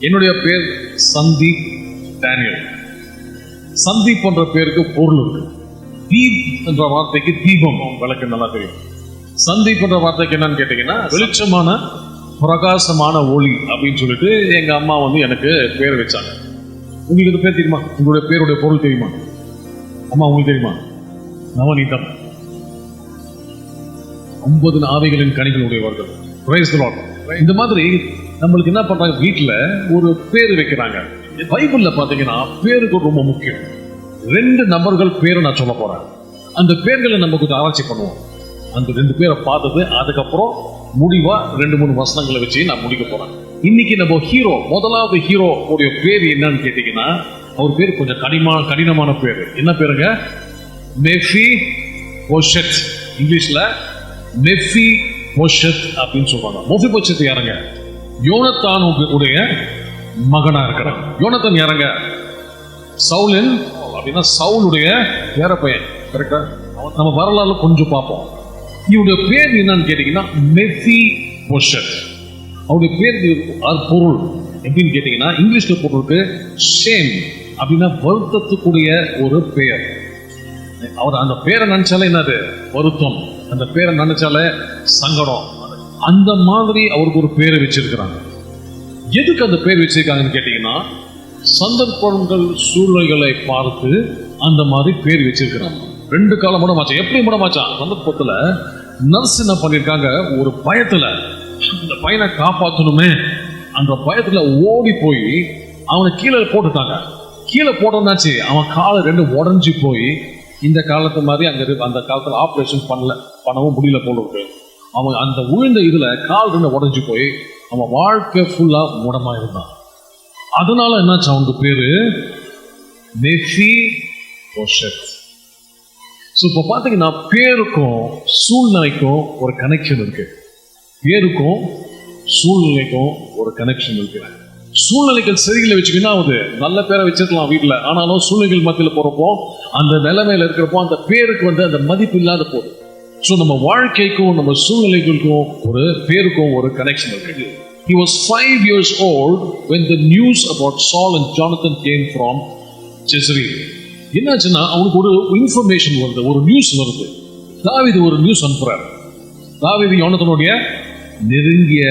என்னுடைய பேர் சந்தீப் டேனியல். சந்தீப் என்ற பேருக்கு பொருள் இருக்கு. தீப் என்ற வார்த்தைக்கு தீபம் விளக்கு நல்லா தெரியும். சந்தீப் என்ற வார்த்தைக்கு என்னன்னு கேட்டீங்கன்னா வெளிச்சமான பிரகாசமான ஒளி அப்படின்னு சொல்லிட்டு எங்க அம்மா எனக்கு பேர் வச்சாங்க. உங்களுக்கு இது பேர் தெரியுமா? உங்களுடைய பேருடைய பொருள் தெரியுமா? அம்மா உங்களுக்கு தெரியுமா? நவநீதம். 9 ஆவிகளின் கனிகள் உடையவர்கள். Price the Lord. இந்த மாதிரி நம்மளுக்கு என்ன பண்றாங்க, வீட்டுல ஒரு பேர் வைக்கிறாங்க. பைபிள்ல பாத்தீங்கன்னா பேருக்கு ரொம்ப முக்கியம். 2 நபர்கள் பேரை நான் சொல்ல போறேன். அந்த பேர்களை நம்ம கொஞ்சம் ஆராய்ச்சி பண்ணுவோம். அந்த 2 பேரை பார்த்தது அதுக்கப்புறம் முடிவா 2-3 வசனங்களை வச்சு நான் முடிக்க போறேன். இன்னைக்கு நம்ம ஹீரோ, முதலாவது ஹீரோ உடைய பேர் என்னன்னு கேட்டீங்கன்னா, அவர் பேர் கொஞ்சம் கடினமான பேர். என்ன பேருங்க? மெஃபிபோஷெத். இங்கிலீஷ்ல மெஃபிபோஷெத் அப்படின்னு சொல்றாங்க. மெஃபிபோஷெத் யாருங்க? யோனத்தான் உடைய மகனா இருக்கிறார். யோனத்தான் யாருங்க? சவுலின் அப்படின்னா சவுலுடைய பேர பையன். கரெக்டா? நம்ம வரலாறு கொஞ்சம் பார்ப்போம். இவருடைய பேர் என்னன்னு கேட்டீங்கன்னா மெஃபிபோஷெத். அவருடைய பேர் பொருள் எப்படின்னு கேட்டீங்கன்னா, இங்கிலீஷ்ல பொருளுக்கு ஷேம் அப்படின்னா வருத்தத்துக்குரிய ஒரு பெயர். அவர் அந்த பேரை நினைச்சாலே என்னது? வருத்தம். அந்த பேரை நினைச்சாலே சங்கடம். அந்த மாதிரி அவருக்கு ஒரு பேரை வச்சிருக்கிறாங்க. எதுக்கு அந்த பேர் வச்சிருக்காங்கன்னு கேட்டீங்கன்னா, சந்தர்ப்பங்கள் சூழ்நிலைகளை பார்த்து அந்த மாதிரி பேர் வச்சிருக்கிறாங்க. 2 காலம் முடமாச்சான். எப்படி முடமாச்சான்? சந்தர்ப்பத்துல நர்ஸ் என்ன பண்ணிருக்காங்க, ஒரு பயத்துல இந்த பையனை காப்பாற்றணுமே அந்த பயத்துல ஓடி போய் அவனை கீழே போட்டுட்டாங்க. கீழே போட்டோம்னாச்சு அவன் காலை 2 உடஞ்சி போய், இந்த காலத்து மாதிரி அந்த காலத்துல ஆப்ரேஷன் பண்ணவும் முடியல போல இருக்கு. அவன் அந்த உழுந்த இதுல கால் 2 உடஞ்சி போய் அவன் வாழ்க்கை ஃபுல்லா முடமா இருந்தான். அதனால என்னாச்சு, அவனுக்கு பேரு மெஃபிபோஷெத். இப்போ பாத்தீங்கன்னா பேருக்கும் சூழ்நிலைக்கும் ஒரு கனெக்ஷன் இருக்கு. பேருக்கும் சூழ்நிலைக்கும் ஒரு கனெக்ஷன் இருக்கு. சூழ்நிலைகள் சரியில்லை வச்சுக்கினா ஆகுது, நல்ல பேரை வச்சிருக்கலாம் வீட்டுல, ஆனாலும் சூழ்நிலைகள் மத்தியில் போறப்போ அந்த நிலைமையில இருக்கிறப்போ அந்த பேருக்கு அந்த மதிப்பு இல்லாத போகுது. ஸோ நம்ம வாழ்க்கைக்கும் நம்ம சூழ்நிலைகளுக்கும் ஒரு பேருக்கும் ஒரு கனெக்ஷன் இருக்கு. He was 5 years old when the news about Saul and Jonathan came from Jezreel. என்னாச்சுன்னா அவனுக்கு ஒரு இன்ஃபர்மேஷன் வருது, ஒரு நியூஸ் வருது. தாவீது ஒரு நியூஸ் அனுப்புறாரு. தாவீது யோனத்தானுடைய நெருங்கிய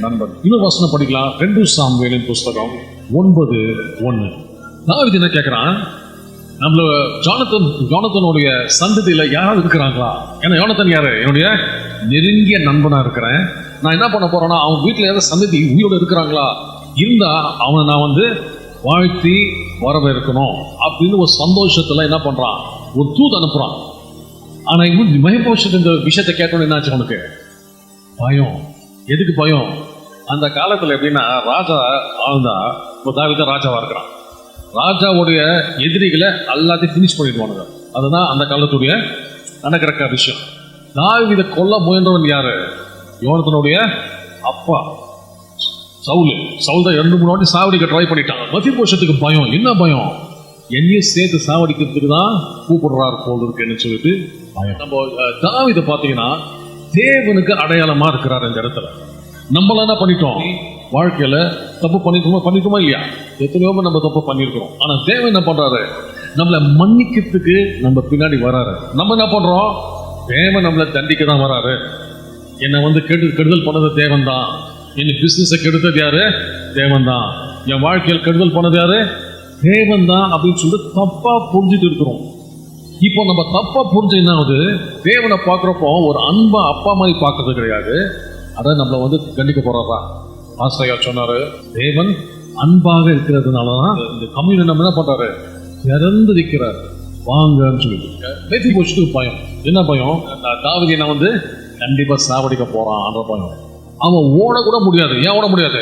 நண்பன். இன்னொரு வசனம் படிக்கலாம். 2 சாமுவேலின் புஸ்தகம் 9:1. தாவீது என்ன கேட்கிறான், நம்மள ஜோனத்தனுடைய சந்ததியில யாராவது இருக்கிறாங்களா? ஏன்னா யோனத்தான் யாரு? என்னுடைய நெருங்கிய நண்பனா இருக்கிறேன். நான் என்ன பண்ண போறேன்னா, அவன் வீட்டுல ஏதாவது சந்ததி உயிரோட இருக்கிறாங்களா? இருந்தா அவனை நான் வாழ்த்தி வரவேற்கணும் அப்படின்னு ஒரு சந்தோஷத்துல என்ன பண்றான், ஒரு தூது அனுப்புறான். ஆனா மெஃபிபோஷெத் இந்த விஷயத்தை கேட்டோன்னு என்னாச்சு அவனுக்கு? பயம். எதுக்கு பயம்? அந்த காலத்துல எப்படின்னா, ராஜா ஆழ்ந்தா, இப்போ தாவீது ராஜாவா இருக்கிறான். ராஜாவுடைய எதிரிகளை எல்லாத்தையும் பினிஷ் பண்ணிடுவானுங்க. அதுதான் அந்த காலத்துடைய நடக்கிற விஷயம். தாவீதை கொல்ல முயன்றவன் யாரு? யோனத்தானுடைய அப்பா சவுல். சவுல் தான் 2-3 வாட்டி சாவடிக்க ட்ரை பண்ணிட்டான். மெஃபிபோஷெத்துக்கு பயம். என்ன பயம்? என்னையும் சேர்த்து சாவடிக்கிறதுக்கு தான் கூப்பிடுறாரு போல் இருக்குன்னு சொல்லிட்டு பயம். நம்ம தாவீதை பார்த்தீங்கன்னா தேவனுக்கு அடையாளமா இருக்கிறார் இந்த இடத்துல. நம்மள என்ன பண்ணிட்டோம்? வாழ்க்கையில தப்பு பண்ணிட்டோமா இல்லையா? எத்தனையோ நம்ம தப்பு பண்ணிருக்கிறோம். ஆனா தேவன் என்ன பண்றாரு? நம்மளை மன்னிக்கிறதுக்கு நம்ம பின்னாடி வராரு. நம்ம என்ன பண்றோம்? தேவன் நம்மளை தண்டிக்க தான் வராரு. என்னை கெடுதல் பண்ணது தேவன் தான். என் பிசினஸை கெடுத்தது யாரு? தேவன் தான். என் வாழ்க்கையில் கெடுதல் பண்ணது யாரு? தேவன் தான் அப்படின்னு சொல்லிட்டு தப்பா புரிஞ்சுட்டு இருக்கிறோம். இப்போ நம்ம தப்பா புரிஞ்சு என்ன ஆகுது, தேவனை பார்க்குறப்போ ஒரு அன்பா அப்பா மாதிரி பார்க்கறது கிடையாது. அதை நம்மளை கண்டிக்க போறாரா? ஆசிரியா சொன்னாரு, தேவன் அன்பாக இருக்கிறதுனாலதான் இந்த கம்யூனியன் நம்ம என்ன பண்றாரு, திறந்து இருக்கிறார் வாங்கன்னு சொல்லிட்டு. மெஃபிபோஷெத்துக்கு பயம். என்ன பயம்? தாவீதை நான் கண்டிப்பா சாவடிக்க போறான் என்ற பயம். அவன் ஓட கூட முடியாது. ஏன் ஓட முடியாது?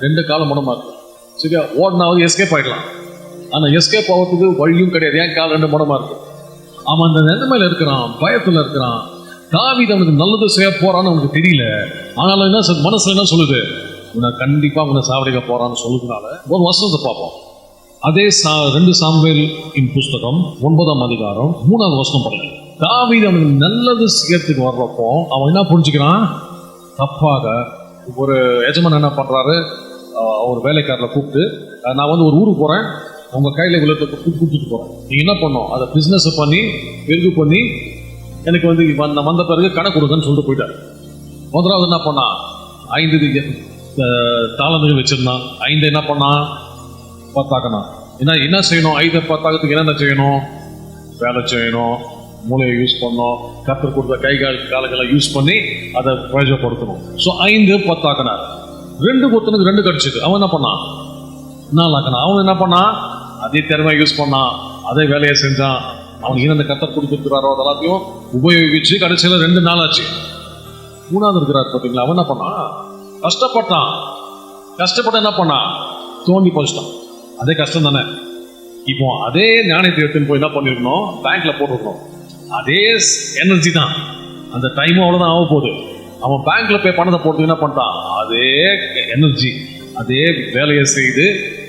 2 காலம் முடமா இருக்கு. சரியா? ஓடினாவது எஸ்கேப் ஆயிடலாம். ஆனா எஸ்கேப் ஆகிறதுக்கு வழியும் கிடையாது. ஏன் கால் 2 முடமா இருக்கு. அவன் அந்த நிலைமையில இருக்கிறான், பயத்துல இருக்கிறான். தாவீது அவனுக்கு நல்லது செய்ய போறான்னு அவனுக்கு தெரியல. ஆனாலும் என்ன மனசுல என்ன சொல்லுது, உன்னை கண்டிப்பா உன்னை சாவடிக்க போறான்னு சொல்லுறதுனால ஒரு வசனத்தை பார்ப்போம். அதே 2 சாமுவேலின் புஸ்தகம் 9ஆம் அதிகாரம் 3ஆவது வசனம் பாருங்க. தாவீது அவனுக்கு நல்லது செய்யறதுக்கு வர்றப்போ அவன் என்ன புரிஞ்சுக்கிறான்? தப்பாக ஒரு எஜமான் என்ன பண்றாரு, ஒரு வேலைக்காரரை கூப்பிட்டு, நான் வந்து ஒரு ஊருக்கு போறேன், உங்க கையில இவ்வளோ கொடுத்துட்டு போறேன், நீங்க என்ன பண்ணோம், அதை பிசினஸ் பண்ணி பெருகு பண்ணி எனக்கு வந்து வந்த பிறகு கணக்கு கொடுங்கன்னு சொல்லிட்டு போயிட்டார். முதலாவது என்ன பண்ணா, 5 தாளந்துகள் வச்சிருந்தான். 5 என்ன பண்ணா, 10 ஆக்கணும். என்ன செய்யணும், 5 10 ஆகிறதுக்கு என்னென்ன செய்யணும், வேலை செய்யணும், மூளையை யூஸ் பண்ணணும், கத்தர் கொடுத்த கை காலங்களை யூஸ் பண்ணி அதை பிரயோஜனப்படுத்தணும். ஸோ 5 10 ஆக்கினார். 2 கொடுத்தனுக்கு 2 கடிச்சது. அவன் என்ன பண்ணான், 4 ஆக்கினான். அவன் என்ன பண்ணான், அதே திறமையை யூஸ் பண்ணான், அதே வேலையை செஞ்சான். அவனுக்கு என்ன கத்தர் கொடுத்துருக்கிறாரோ அதெல்லாத்தையும் உபயோகிச்சு கடைசியில் 2 நாள் ஆச்சு. 3ஆவது இருக்கிறார் பார்த்தீங்களா, அவன் என்ன பண்ணான், கஷ்டப்பட்டு என்ன பண்ணான், தோண்டி போச்சுட்டான். அதே கஷ்டம் தானே. இப்போ அதே ஞானத்தை எடுத்துன்னு போய் என்ன பண்ணிருக்கணும், பேங்க்ல போட்டுருக்கணும். அதே எனர்ஜி தான், அந்த டைமும் அவ்வளோதான் ஆக போகுது. அவன் பேங்க்ல போய் பணத்தை போட்டு என்ன பண்ணிட்டான், அதே எனர்ஜி அதே வேலையை செய்து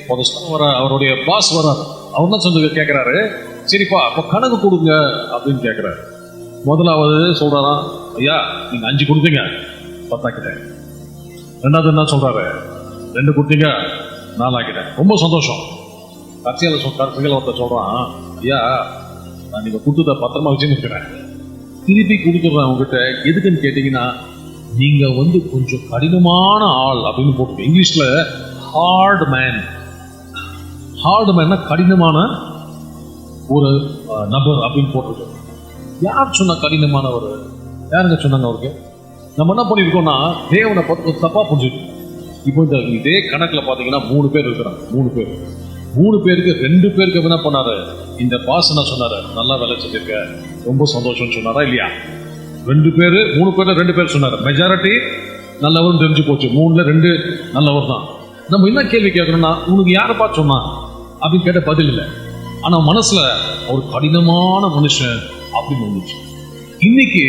அவருடைய பாஸ் வர்றார். அவர் தான் சொல்லி கேட்கிறாரு, சரிப்பா அப்போ கணக்கு கொடுங்க அப்படின்னு கேட்கிறாரு. முதலாவது சொல்றாராம், ஐயா நீங்க 5 கொடுத்தீங்க, 10 ஆக்கிட்டேன். 2வது என்ன சொல்றாரு, 2 கொடுத்தீங்க, 4 ஆக்கிட்டேன். ரொம்ப சந்தோஷம். கடைசியில் ஒருத்தர் சொல்றான், ஐயா நான் நீங்க கொடுத்தத பத்திரமா வச்சுன்னு இருக்கிறேன், திருப்பி கொடுத்துடுறேன் உங்ககிட்ட. எதுக்குன்னு கேட்டீங்கன்னா, நீங்க வந்து கொஞ்சம் கடினமான ஆள் அப்படின்னு போட்டு, இங்கிலீஷ்ல ஹார்ட் மேன்னா கடினமான ஒரு நபர் அப்படின்னு போட்டிருக்கு. யார் சொன்ன கடினமானவர், யாருங்க சொன்னாங்க அவருக்கு? நம்ம என்ன பண்ணிருக்கோம்னா, தேவனை தப்பா புரிஞ்சுக்கணும். இப்போ இதே கணக்குல பாத்தீங்கன்னா 3 பேர் இருக்கிறாங்க. 3 பேருக்கு 2 பேருக்கு என்ன பண்ணாரு, இந்த பாஸ் என்ன சொன்னாரு, நல்லா வேலை செஞ்சிருக்க, ரொம்ப சந்தோஷம் சொன்னாரா இல்லையா? 3 பேர் 2 பேர் சொன்னாரு. மெஜாரிட்டி நல்லவரும் தெரிஞ்சு போச்சு. 3ல 2 நல்லவர் தான். நம்ம என்ன கேள்வி கேட்கணும்னா, உனக்கு யாரை பார்த்து சொன்னா அப்படின்னு கேட்ட பதில் இல்லை. ஆனா மனசுல ஒரு கடினமான மனுஷன் அப்படின்னு வந்துச்சு. இன்னைக்கு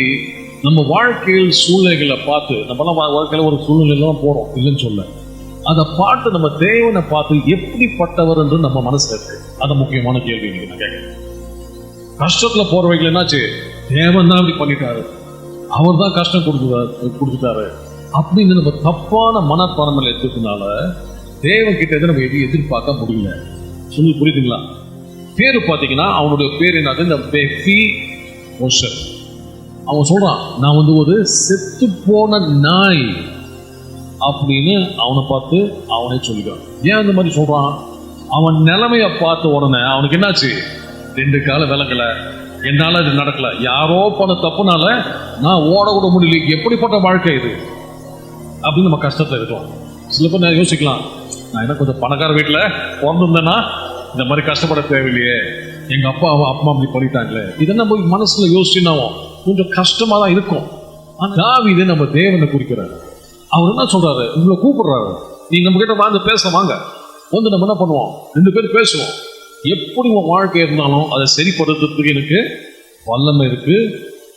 நம்ம வாழ்க்கையில் சூழ்நிலைகளை பார்த்து, நம்மளாம் வாழ்க்கையில ஒரு சூழ்நிலையெல்லாம் போறோம் இல்லைன்னு சொல்ல, அதை பார்த்து நம்ம தேவனை பார்த்து எப்படிப்பட்டவர் என்று நம்ம மனசுல இருக்கு. அது முக்கியமான கேள்வி. நீங்க நான் கேட்கிறேன், கஷ்டத்துல போறவைகள் என்னாச்சு, தேவன் தான் அப்படி பண்ணிட்டாரு, அவர் தான் கஷ்டம் கொடுத்துட்டாரு அப்படின்னு நம்ம தப்பான மனப்பான்மையில எடுத்ததுனால தேவன் கிட்ட நம்ம எதிர்பார்க்க முடியல. சொல்லி புரியுதுங்களா? பேரு பாத்தீங்கன்னா அவனுடைய பேர் என்னது, இந்த பெஃபி மோஷர். அவன் சொல்றான், நான் வந்து ஒரு செத்து போன நாய் அப்படின்னு அவனை பார்த்து அவனே சொல்லிக்கிறான். ஏன் அந்த மாதிரி சொல்றான்? அவன் நிலைமைய பார்த்த உடனே அவனுக்கு என்னாச்சு, 2 கால விலங்கல, என்னால இது நடக்கல, யாரோ பண்ண தப்புனால நான் ஓட கூட முடியல, எப்படிப்பட்ட வாழ்க்கை இது அப்படின்னு நம்ம கஷ்டத்துல இருக்கோம். சில பேர் நான் யோசிக்கலாம், நான் என்ன கொஞ்சம் பணக்கார வீட்டுல பிறந்திருந்தேன்னா இந்த மாதிரி கஷ்டப்பட தேவையில்லையே, எங்க அப்பா அம்மா அப்படி பண்ணிட்டாங்களே, இதை நம்ம மனசுல யோசிச்சுன்னா கொஞ்சம் கஷ்டமா தான் இருக்கும். தாவீது நம்ம தேவனை குறிக்கிறாரு. அவர் என்ன சொல்றாரு, உங்களை கூப்பிடுறாரு, நீங்க நம்ம கிட்ட வாங்க பேச வாங்க, வந்து நம்ம என்ன பண்ணுவோம், 2 பேர் பேசுவோம். எப்படி உன் வாழ்க்கை இருந்தாலும் அதை சரிப்படுத்துறதுக்கு எனக்கு வல்லமை இருக்கு,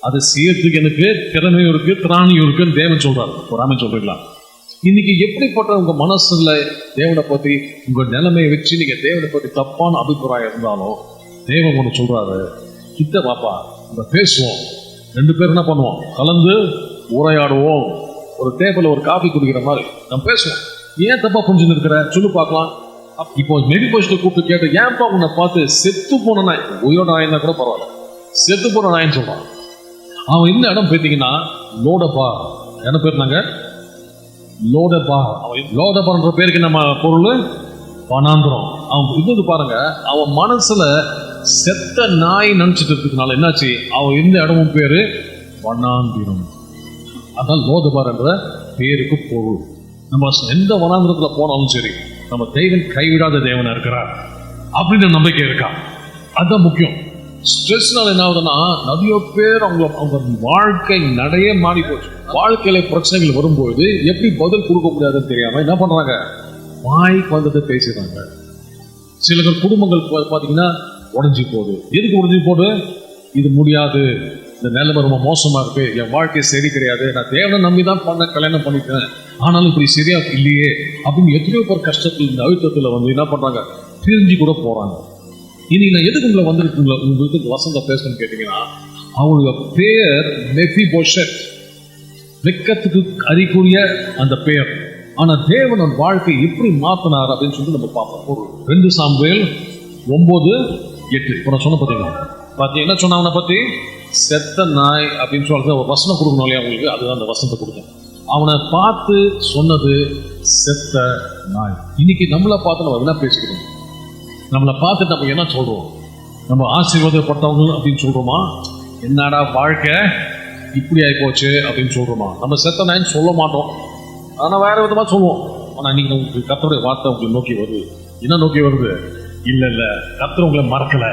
அதை செய்யறதுக்கு எனக்கு திறமையும் இருக்கு, திராணியும் இருக்குன்னு தேவன் சொல்றாரு. பொறாமை சொல்றீங்களா? இன்னைக்கு எப்படிப்பட்ட உங்க மனசுல தேவனை பத்தி உங்க நிலைமையை வச்சு நீங்க தேவனை பத்தி தப்பான அபிப்பிராயம் இருந்தாலும் தேவன் ஒன்று சொல்றாரு, கிட்ட வாப்பா நம்ம பேசுவோம். 2 பேர் என்ன பண்ணுவோம், கலந்து உரையாடுவோம். ஒரு டேபிள் ஒரு காஃபி குடிக்கிற மாதிரி நம்ம பேசுவோம். ஏன் தப்பா புரிஞ்சுன்னு இருக்கிற சொல்லு பார்க்கலாம். இப்போ மெடிபோஷனை கூப்பிட்டு கேட்டு, ஏன்பா உன்னை பார்த்து செத்து போன நாய், உயிரோட நாயினா கூட பரவாயில்ல, செத்து போன நாயின்னு சொல்றான். அவன் இந்த இடம் பார்த்தீங்கன்னா லோடபா, என்ன பேர் நாங்க லோடபா. லோடபான்ற பேருக்கு நம்ம பொருள் வனாந்திரம். அவன் இது பாருங்க, அவன் மனசுல செத்த நாய் நினைச்சிட்டு இருக்கிறதுனால என்னாச்சு, அவன் இந்த இடமும் பேரு வனாந்திரம். அதான் லோதபார் என்ற பேருக்கு பொருள். நம்ம எந்த வனாந்திரத்துல போனாலும் சரி, நம்ம தெய்வன் கைவிடாத தேவனா இருக்கிறார் அப்படின்னு நம்பிக்கை இருக்கா, அதுதான் முக்கியம். ஸ்ட்ரெஸ்னால என்ன ஆகுதுன்னா, நிறைய பேர் அவங்க வாழ்க்கை நடைய மாறி போச்சு. வாழ்க்கையில பிரச்சனைகள் வரும்போது எப்படி பதில் கொடுக்க முடியாதுன்னு தெரியாம என்ன பண்றாங்க, வாய்க்கு வந்ததை பேசுறாங்க. சில குடும்பங்கள் பாத்தீங்கன்னா உடஞ்சி போகுது. எதுக்கு உடஞ்சி போகுது, இது முடியாது, இந்த நிலைமை ரொம்ப மோசமா இருக்கு, என் வாழ்க்கை சரி கிடையாது, நான் தேவனை நம்பிதான் கல்யாணம் பண்ணிட்டேன், ஆனாலும் இப்படி சரியா இல்லையே அப்படின்னு எத்தனையோ பேர் கஷ்டத்தில் இந்த அழுத்தத்துல வந்து என்ன பண்றாங்க, பிரிஞ்சு கூட போறாங்க. இனி நான் எதுக்கு உங்களை வந்துருக்குங்களா உங்களுக்கு வசந்த பேசணும்னு கேட்டீங்கன்னா, அவனுடைய பேர் மெஃபிபோஷெத், வெக்கத்துக்கு அறிகுறிய அந்த பெயர். ஆனா தேவன் வாழ்க்கை எப்படி மாத்தினார் அப்படின்னு சொல்லிட்டு நம்ம பார்ப்போம். ஒரு 2 சாமுவேல் 9:8 இப்போ நான் சொன்ன பார்த்தீங்கன்னா என்ன சொன்ன அவனை பத்தி செத்த நாய் அப்படின்னு சொல்றது ஒரு வசனம் கொடுக்கணும் இல்லையா உங்களுக்கு, அதுதான் அந்த வசனத்தை கொடுத்தேன். அவனை பார்த்து சொன்னது செத்த நாய். இன்னைக்கு நம்மளை பார்த்து நம்ம என்ன பேசிக்கிறோம்? நம்மளை பார்த்துட்டு நம்ம என்ன சொல்றோம்? நம்ம ஆசீர்வாதப்பட்டவங்க அப்படின்னு சொல்றோமா? என்னடா வாழ்க்கை இப்படி ஆகி போச்சு அப்படின்னு சொல்றோமா? நம்ம செத்த நாயின்னு சொல்ல மாட்டோம், ஆனா வேற விதமா சொல்லுவோம். ஆனா நீங்க உங்களுக்கு கர்த்தருடைய வார்த்தை உங்களை நோக்கி வருது. என்ன நோக்கி வருது? இல்ல கர்த்தர் உங்களை மறக்கல,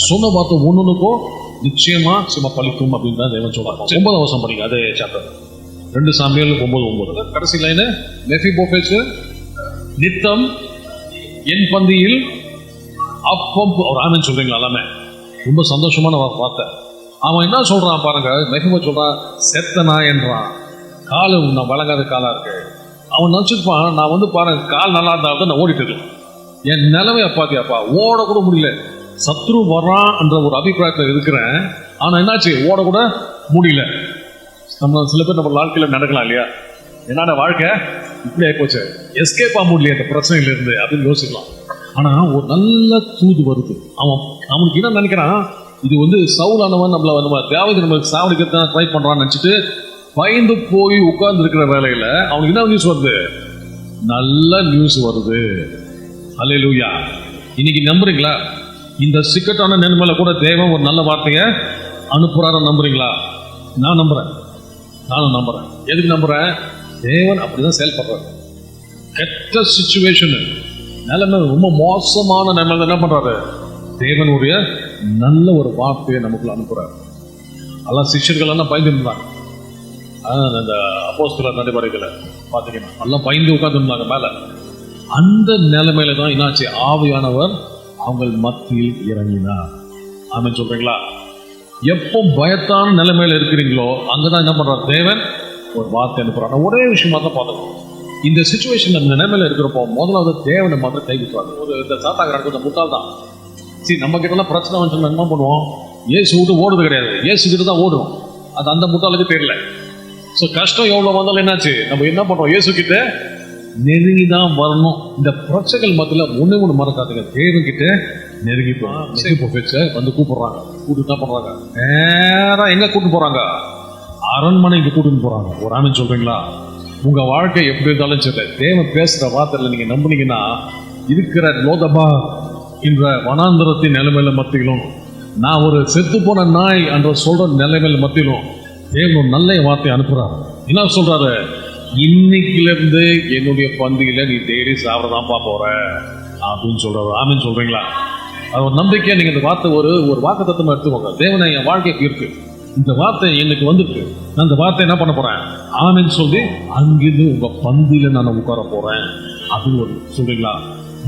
சொன்ன வார்த்தை ஒண்ணுக்கும் நிச்சயமா பலிக்கும் அப்படின்னு தான் தேவன் சொல்றாங்க. 9ஆம் வசனம் படிங்க, அதே சாப்டர் 2 சாமுவேல் 9:9 கடைசி லைனு. மெஃபிபோசேத் நித்தம் என் பந்தியில் அப்பம். ஒரு ஆமென் சொல்றீங்களா? எல்லாமே ரொம்ப சந்தோஷமான வார்த்தை. அவன் என்ன சொல்றான் பாருங்க, மெஃபிபோசேத் சொல்றான் செத்த நாய் என்றான். காலு நான் வழங்காத காலா இருக்கு. அவன் நினைச்சிருப்பான், நான் வந்து பாருங்க கால் நல்லா இருந்தால்தான் நான் ஓடிட்டு இருக்கேன். என் நிலைமையை பாத்தியாப்பா, ஓட கூட முடியல, சத்ரு வர்றான் என்ற ஒரு அபிப்பிராயத்தில் இருக்கிறேன். ஆனா என்னாச்சு, ஓட கூட முடியல. நம்ம சில பேர் நம்ம வாழ்க்கையில நடக்கலாம் இல்லையா, என்னோட வாழ்க்கை இப்படி ஆயிப்போச்சு, எஸ்கேப் ஆக முடியல இந்த பிரச்சனையில இருந்து அப்படின்னு யோசிக்கலாம். ஆனா ஒரு நல்ல தூது வருது. அவனுக்கு என்ன நினைக்கிறான், இது வந்து சவுலானவன் நம்ம தேவதை நம்மளுக்கு சாவடிக்க ட்ரை பண்றான்னு நினைச்சிட்டு பயந்து போய் உட்கார்ந்து இருக்கிற வேலையில அவனுக்கு என்ன நியூஸ் வருது? நல்ல நியூஸ் வருது. அல்லேலூயா. இன்னைக்கு நம்புறீங்களா? இந்த சிக்கட்டான நிலைமையில கூட தேவன் ஒரு நல்ல வார்த்தையை அனுப்புறாரு. நம்புறீங்களா? நான் நம்புறேன், நானும் நம்புறேன். எதுக்கு நம்புறேன்? தேவன் அப்படிதான் செயல்படுறாரு. கெட்ட சிச்சுவேஷன் நிலைமை, ரொம்ப மோசமான நிலைமையில என்ன பண்றாரு? தேவனுடைய நல்ல ஒரு வார்த்தையை நமக்குள்ள அனுப்புறாரு. எல்லாம் சிஷ்யர்கள் எல்லாம் பயந்து இருந்தாங்க. அந்த அப்போஸ்தலர் நடைமுறைகளை பார்த்தீங்கன்னா எல்லாம் பயந்து உட்கார்ந்துருந்தாங்க மேல. அந்த நிலைமையில தான் என்னாச்சு, ஆவியானவர் அவங்க மத்தியில் இறங்கினார். ஆமென் சொல்றீங்களா? எப்போ பயத்தான நிலைமையில இருக்கிறீங்களோ அங்கதான் என்ன பண்றாரு? தேவன் ஒரு வார்த்தை அனுப்புறாரு. ஒரே விஷயமா தான் பார்த்துக்கணும். இந்த சிச்சுவேஷன் அந்த நிலைமையில இருக்கிறப்போ முதலாவது தேவனை மாத்திரம் கைவிட்டுறாங்க. ஒரு இந்த சாத்தாங்க முட்டாள் தான். சரி, நம்ம கிட்ட எல்லாம் பிரச்சனை வந்து என்ன பண்ணுவோம்? ஏசு விட்டு ஓடுறது கிடையாது, ஏசு கிட்ட தான் ஓடுறோம். அது அந்த முட்டாளுக்கு தெரியல. ஸோ கஷ்டம் எவ்வளவு வந்தாலும் என்னாச்சு, நம்ம என்ன பண்றோம்? இயேசு கிட்ட நெருங்கி தான் வரணும். இந்த பிரச்சனைகள் மத்தியில் ஒண்ணு மறக்காதுங்க, தேவன் கிட்ட நெருங்கி போகணும். வந்து கூப்பிடுறாங்க, கூட்டு என்ன பண்றாங்க? நேரா எங்க கூட்டு போறாங்க? அரண்மனைக்கு கூட்டிட்டு போறாங்க. ஒரு ஆமென் சொல்றீங்களா? உங்க வாழ்க்கை எப்படி இருந்தாலும் சரி, தேவன் பேசுற வார்த்தையில நீங்க நம்புனீங்கன்னா இருக்கிற லோதபா என்ற வனாந்தரத்தின் நிலைமையில மத்தியிலும், நான் ஒரு செத்து போன நாய் என்ற சொல்ற நிலைமையில மத்தியிலும் தேவன் நல்ல வார்த்தை அனுப்புறாரு. என்ன சொல்றாரு? இன்னைக்குல இருந்து என்னுடைய பந்தியில நீ டெய்லி சாப்பிடதான்ப்பா போற அப்படின்னு சொல்றாரு. ஆமென் சொல்றீங்களா? அது ஒரு நம்பிக்கையா நீங்க இந்த வார்த்தை ஒரு வாக்கு தத்துவமா எடுத்துக்கோங்க. தேவனை என் வாழ்க்கைக்கு இருக்கு, இந்த வார்த்தை எனக்கு வந்துருக்கு, நான் இந்த வார்த்தை என்ன பண்ண போறேன்? ஆமென் சொல்லி அங்கிருந்து உங்க பந்தியில நான் உட்கார போறேன் அப்படின்னு ஒரு சொல்றீங்களா?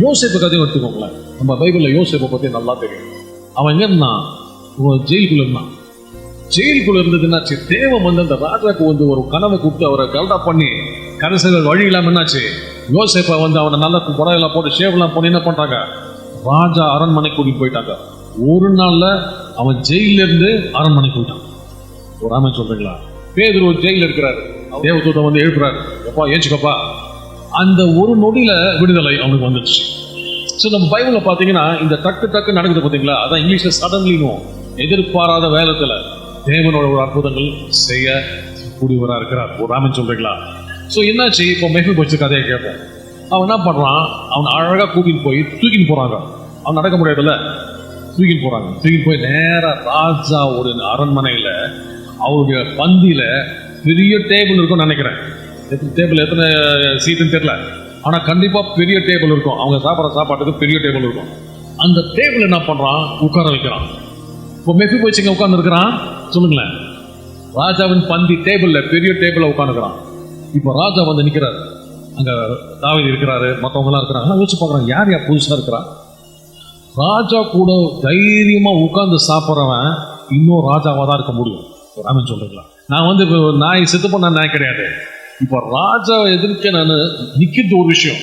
யோசேப்பு கதையும் எடுத்துக்கோங்களேன். நம்ம பைபிள்ல யோசேப்பை பத்தி நல்லா தெரியும். அவன் எங்க இருந்தான்? ஜெயிலுக்குள்ள இருந்தான். ஜெயிலுக்குள்ள இருந்தது என்னாச்சு, தேவன் வந்து அந்த ராஜாக்கு வந்து ஒரு கனவை கூப்பிட்டு அவரை கல்டா பண்ணி கடைசிகள் வழி இல்லாம என்னாச்சு, யோசேப்பை வந்து அவனை நல்லா புடவைலாம் போட்டு ஷேவ்லாம் பண்ணி என்ன பண்றாங்க, ராஜா அரண்மனை கூட்டிட்டு போயிட்டாங்க. ஒரு நாள்ல அவன் ஜெயில இருந்து அரண்மனை போயிட்டான். ஒரு ஆமென் சொல்றீங்களா? பேதுரு ஜெயில இருக்கிறாரு, தேவதூதன் வந்து எழுப்புறாரு, எப்பா ஏச்சுக்கப்பா. அந்த ஒரு நொடியில விடுதலை அவனுக்கு வந்துடுச்சு. ஸோ நம்ம பைபிள்ல பாத்தீங்கன்னா இந்த டக்கு நடக்குது பாத்தீங்களா, அதான் இங்கிலீஷ்ல சடன்லினும், எதிர்பாராத வேலத்துல தேவனோட ஒரு அற்புதங்கள் செய்ய கூடியவரா இருக்கிறார். ஒரு ஆமென் சொல்றீங்களா? ஸோ என்னாச்சு, இப்போ மெஃபிபோசேத் கதையை கேட்போம். அவன் என்ன பண்றான்? அவன் அழகா கூட்டின்னு போய் தூக்கின்னு போறாங்க. அவன் நடக்க முடியாதுல்ல, தூக்கின்னு போறாங்க. தூக்கின்னு போய் நேரா ராஜா ஒரு அரண்மனையில அவருடைய பந்தியில பெரிய டேபிள் இருக்கும்னு நினைக்கிறேன். எத்தனை சீட்டுன்னு தெரியல, ஆனா கண்டிப்பா பெரிய டேபிள் இருக்கும். அவங்க சாப்பிட்ற சாப்பாட்டுக்கு பெரிய டேபிள் இருக்கும். அந்த டேபிள் என்ன பண்றான்? உட்கார வைக்கிறான். இப்போ மெஃபிபோசேத் உட்கார்ந்து இருக்கிறான். சொல்லுங்களேன், ராஜாவின் பந்தி டேபிள்ல பெரிய டேபிள்ல உட்காந்துக்கிறான். இப்போ ராஜா வந்து நிக்கிறாரு, அங்க தாவீது இருக்கிறாரு, மற்றவங்க எல்லாம் இருக்கிறாங்க. யோசிச்சு பார்க்கறாங்க, யார் புதுசா இருக்கிறா? ராஜா கூட தைரியமா உட்கார்ந்து சாப்பிட்றவன் இன்னும் ராஜாவா தான் இருக்க முடியும். ஆமென் சொல்றீங்களா? நான் வந்து நாய் செத்து பண்ண நாய் கிடையாது. இப்போ ராஜா எதிர்க்க நான் நிக்கிறது ஒரு விஷயம்,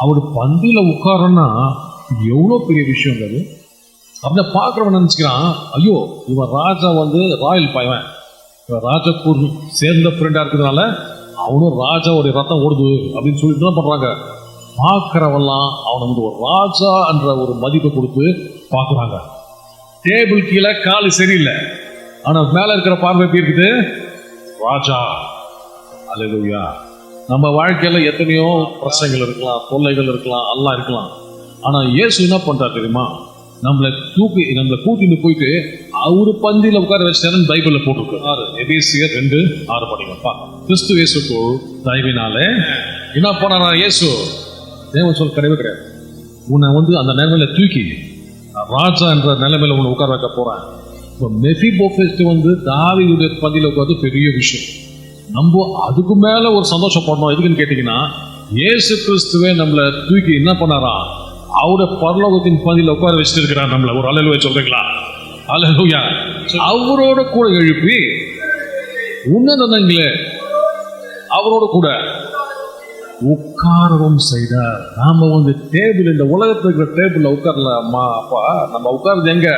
அவரு பந்தியில உட்காரன்னா எவ்வளவு பெரிய விஷயம் அது. அப்படி பார்க்குறவன் நினச்சிக்கிறான், ஐயோ இவன் ராஜா வந்து ராயல் பையன், இவன் ராஜாப்பூர் சேர்ந்த ஃப்ரெண்டாக இருக்கிறதுனால அவனும் ராஜாவுடைய ரத்தம் ஓடுது அப்படின்னு சொல்லிட்டு தான் பண்றாங்க. பார்க்கிறவெல்லாம் அவனை வந்து ஒரு ராஜா என்ற ஒரு மதிப்பை கொடுத்து பார்க்குறாங்க. டேபிள் கீழே காலு சரியில்லை, ஆனா மேல இருக்கிற பார்வை எப்படி இருக்குது? ராஜா. அல்லேலூயா. நம்ம வாழ்க்கையில எத்தனையோ பிரச்சனைகள் இருக்கலாம், தொல்லைகள் இருக்கலாம், எல்லாம் இருக்கலாம். ஆனா இயேசு என்ன பண்றாரு தெரியுமா? நம்மளை கூட்டிட்டு போயிட்டு அவரு பந்தியில உட்கார வச்சாருன்னு பைபிள்ல போட்டிருக்காரு. எபேசியர் 2:6 படிங்கப்பா. கிறிஸ்து இயேசுக்குள் தயவினாலே என்ன பண்ணாரா இயேசு? தேவன் சொல் கிடையவே கிடையாது. உன்னை வந்து அந்த நிலைமையில தூக்கி ராஜா என்ற நிலைமையில உன்னை உட்கார வைக்க போறேன். மெஃபிபோஃபேத் வந்து தாவீதுடைய பந்தியில உட்கார்ந்து பெரிய விஷயம். நம்ம அதுக்கு மேல ஒரு சந்தோஷப்படணும். எதுக்குன்னு கேட்டீங்கன்னா, இயேசு கிறிஸ்துவே நம்மளை தூக்கி என்ன பண்ணாரா? அவருடைய பரலோகத்தின் பந்தியில உட்கார வச்சுட்டு இருக்கிறார் நம்மள. ஒரு அல்லேலூயா சொல்றீங்களா? அல்லேலூயா. அவரோட கூட எழுப்பி உன்னதங்களே அவரோட கூட உட்காரவும் செய்தார். நாம வந்து டேபிள், இந்த உலகத்துல இருக்கிற டேபிள்ல உட்காரல அம்மா அப்பா. நம்ம உட்கார்றது எங்க?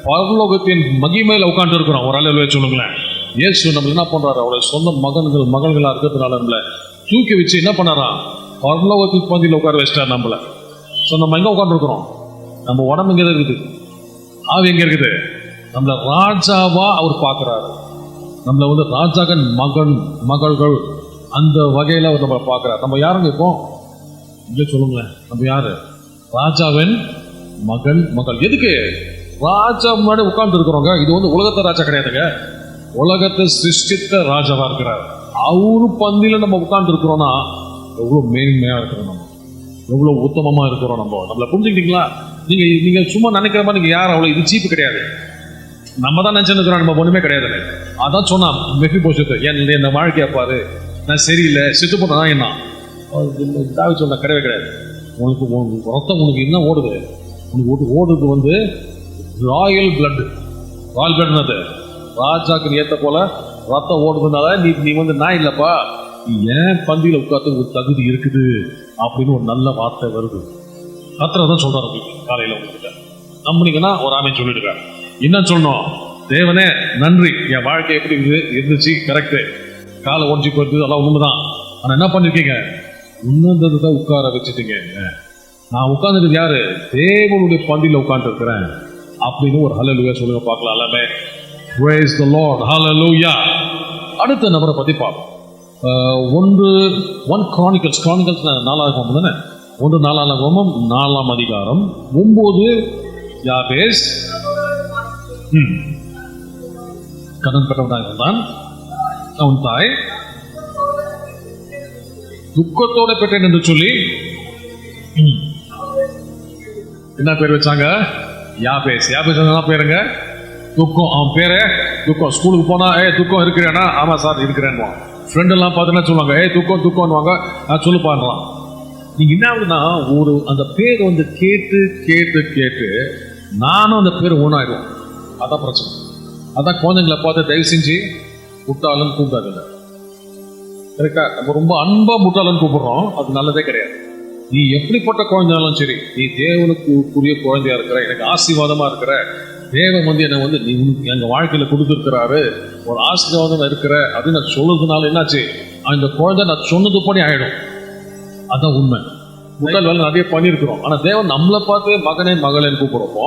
பரலோகத்தின் மகிமையில உட்கார்ந்து இருக்கிறோம். ஒரு அல்லேலூயா சொல்லுங்களேன். இயேசு நம்ம என்ன பண்றாரு? அவருடைய சொந்த மகள்களா இருக்கிறதுனால நம்மள தூக்கி வச்சு என்ன பண்ணாரா? பரலோகத்தின் பந்தியில உட்கார வச்சிட்டார் நம்மள. ஸோ நம்ம எங்க உட்காந்துருக்கிறோம்? நம்ம உடம்பு எங்க இருக்குது? ஆவி எங்க இருக்குது? நம்மள ராஜாவா அவர் பார்க்கிறாரு. நம்மள வந்து ராஜாவின் மகள்கள் அந்த வகையில அவர் நம்ம பார்க்கிறார். நம்ம யாருங்க இப்போ? இங்க சொல்லுங்களேன், நம்ம யாரு? ராஜாவின் மகள். எதுக்கு? ராஜா முன்னாடி உட்கார்ந்து இருக்கிறோங்க. இது வந்து உலகத்தை ராஜா கிடையாதுங்க, உலகத்தை சிருஷ்டித்த ராஜாவா இருக்கிறார். அவரு பந்தியில நம்ம உட்கார்ந்து இருக்கிறோம்னா எவ்வளவு மேன்மையா இருக்கிறோம், நம்ம எவ்வளவு உத்தமமா இருக்கிறோம். நம்மள புரிஞ்சுக்கிட்டீங்களா? நீங்க சும்மா நினைக்கிற மாதிரி நீங்க யாரும் அவ்வளவு இது சீப்பு கிடையாது. நம்ம தான் நினைச்சுக்கிறோம் நம்ம ஒண்ணுமே கிடையாது. அதான் சொன்னா மெஃபிபோஷேத், என் வாழ்க்கையா பாரு, நான் சரியில்லை, செத்து போனா என்ன தாவீது சொன்ன கிடையவே கிடையாது. உனக்கு ரத்தம் உனக்கு என்ன ஓடுது? உனக்கு ஓடுறது வந்து ராயல் பிளட். ராயல் பிளட்னது ராஜாக்கு ஏத்த போல ரத்தம் ஓடுறதுனால நீ வந்து நான் இல்லப்பா, நீ ஏன் பந்தியில உட்காந்து ஒரு தகுதி இருக்குது அப்படின்னு ஒரு நல்ல வார்த்தை வருது. கர்த்தர் சொல்றாரு உங்களுக்கு காலையில உங்ககிட்ட. நம்பினீங்கன்னா ஒரு ஆமென் சொல்லிடுறாரு. என்ன சொல்லணும்? தேவனே நன்றி, என் வாழ்க்கை எப்படி இருந்துச்சு, கரெக்டு, காலை ஒன்றி போயிடுது, அதெல்லாம் உண்மைதான். ஆனா என்ன பண்ணிருக்கீங்க? உன்னதத்தை உட்கார வச்சுட்டீங்க. நான் உட்கார்ந்துருக்கு யாரு? தேவனுடைய பந்தியில உட்கார்ந்து இருக்கிறேன் அப்படின்னு ஒரு ஹல்லேலூயா சொல்லுங்க பார்க்கலாம். எல்லாமே praise the Lord, hallelujah. அடுத்த நபரை பத்தி பார்ப்போம். 1 Chronicles 4 தானே? 1 4 4 அதிகாரம் 9. யாபேஸ் கடன் பெற்றவனாக இருந்தான். அவன் தாய் துக்கத்தோட பெற்றேன் என்று சொல்லி என்ன பேர் வச்சாங்க? யாபேஸ். என்ன பேருங்க? துக்கம். அவன் பேரு துக்கம். ஸ்கூலுக்கு போனா துக்கம் இருக்கிறேன்னா, ஆமா சார் இருக்கிறேன்னு. ஃப்ரெண்ட் எல்லாம் பார்த்தீங்கன்னா சொல்லுவாங்க துக்கம் துக்கம்னுவாங்க. நான் சொல்லுப்பான்றான். நீங்க என்ன ஆகுதுன்னா, ஒரு அந்த பேர் வந்து கேட்டு கேட்டு கேட்டு நானும் அந்த பேர் ஒன்றாயிடுவோம். அதான் பிரச்சனை. அதான் குழந்தைங்களை பார்த்து தயவு செஞ்சு முட்டாளன்னு கூப்பிடாதுல்ல, கரெக்டா? நம்ம ரொம்ப அன்பா முட்டாளன்னு கூப்பிடுறோம், அது நல்லதே கிடையாது. நீ எப்படிப்பட்ட குழந்தையாலும் சரி, நீ தேவனுக்குரிய குழந்தையா இருக்கிற, எனக்கு ஆசீர்வாதமா இருக்கிற, தேவன் வந்து என்னை வந்து நீ எங்க வாழ்க்கையில கொடுத்துருக்கிறாரு, ஒரு ஆசீர்வாதம் இருக்கிற அப்படின்னு நான் சொல்றதுனால என்னாச்சு, அந்த குழந்தை நான் சொன்னது படி ஆயிடும். அதான் உண்மை. முதல் வேலை நிறைய பண்ணியிருக்கிறோம். ஆனா தேவன் நம்மளை பார்த்து மகனே மகளேன்னு கூப்பிடுறப்போ